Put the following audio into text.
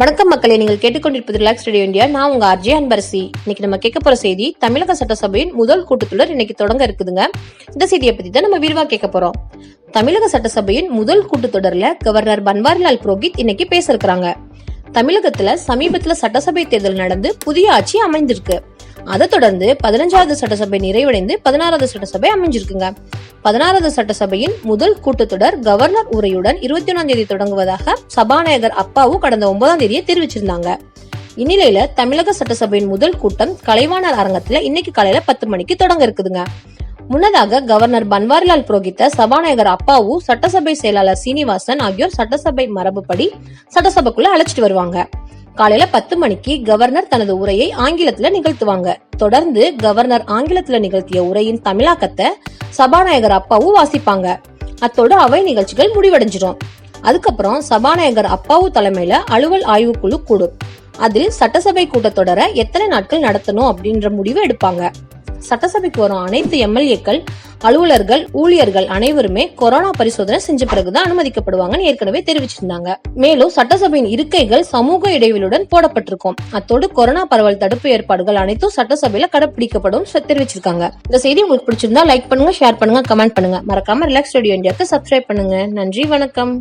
வணக்கம் மக்களே, நீங்கள் கேட்டுக்கொண்டிருப்பது ரிலாக்ஸ் ரேடியோ இந்தியா. நான் உங்க ஆர்ஜே அன்பரசி. இன்னைக்கு நம்ம கேட்க போற செய்தி, தமிழக சட்டசபையின் முதல் கூட்டத்தொடர் இன்னைக்கு தொடங்க இருக்குதுங்க. இந்த செய்தியை பத்தி தான் நம்ம விரிவா கேட்க போறோம். தமிழக சட்டசபையின் முதல் கூட்டத்தொடர்ல கவர்னர் பன்வாரிலால் புரோஹித் இன்னைக்கு பேச இருக்கிறாங்க. தமிழகத்துல சமீபத்துல சட்டசபை தேர்தல் நடந்து புதிய ஆட்சி அமைந்திருக்கு. அதை தொடர்ந்து 15வது சட்டசபை நிறைவடைந்து 16வது சட்டசபை அமைஞ்சிருக்குங்க. 16வது சட்டசபையின் முதல் கூட்டத்தொடர் கவர்னர் உரையுடன் 21ஆம் தேதி தொடங்குவதாக சபாநாயகர் அப்பாவு கடந்த 9ஆம் தேதியை தெரிவிச்சிருந்தாங்க. இந்நிலையில தமிழக சட்டசபையின் முதல் கூட்டம் கலைவாணர் அரங்கத்துல இன்னைக்கு காலையில 10 மணிக்கு தொடங்க இருக்குதுங்க. முன்னதாக கவர்னர் பன்வாரிலால் புரோஹித்த சபாநாயகர் அப்பாவு, சட்டசபை செயலாளர் சீனிவாசன் ஆகியோர் சட்டசபை மரபுப்படி சட்டசபைக்குள்ள அழைச்சிட்டு வருவாங்க. காலையில 10 மணிக்கு கவர்னர் தனது உரையை ஆங்கிலத்துல நிகழ்த்துவாங்க. தொடர்ந்து கவர்னர் ஆங்கிலத்துல நிகழ்த்திய உரையின் தமிழாக்கத்தை சபாநாயகர் அப்பாவு வாசிப்பாங்க. அத்தோடு அவை நிகழ்ச்சிகள் முடிவடைஞ்சிடும். அதுக்கப்புறம் சபாநாயகர் அப்பாவு தலைமையில அலுவல் ஆய்வுக்குழு கூடும். அதில் சட்டசபை கூட்டத்தொடரை எத்தனை நாட்கள் நடத்தணும் அப்படின்ற முடிவு எடுப்பாங்க. சட்டசபைக்கு வரும் அனைத்து எம்எல்ஏக்கள், அலுவலர்கள், ஊழியர்கள் அனைவருமே கொரோனா பரிசோதனை செஞ்ச பிறகுதான் அனுமதிக்கப்படுவாங்கன்னு ஏற்கனவே தெரிவிச்சிருந்தாங்க. மேலும் சட்டசபையின் இருக்கைகள் சமூக இடைவெளியுடன் போடப்பட்டிருக்கும். அத்தோடு கொரோனா பரவல் தடுப்பு ஏற்பாடுகள் அனைத்தும் சட்டசபையில கடைபிடிக்கப்படும் தெரிவிச்சிருக்காங்க. இந்த செய்தி உங்களுக்கு பிடிச்சிருந்தா லைக் பண்ணுங்க, ஷேர் பண்ணுங்க, கமெண்ட் பண்ணுங்க. மறக்காம ரிலாக்ஸ் ரேடியோ இந்தியாவுக்கு சப்ஸ்கிரைப் பண்ணுங்க. நன்றி, வணக்கம்.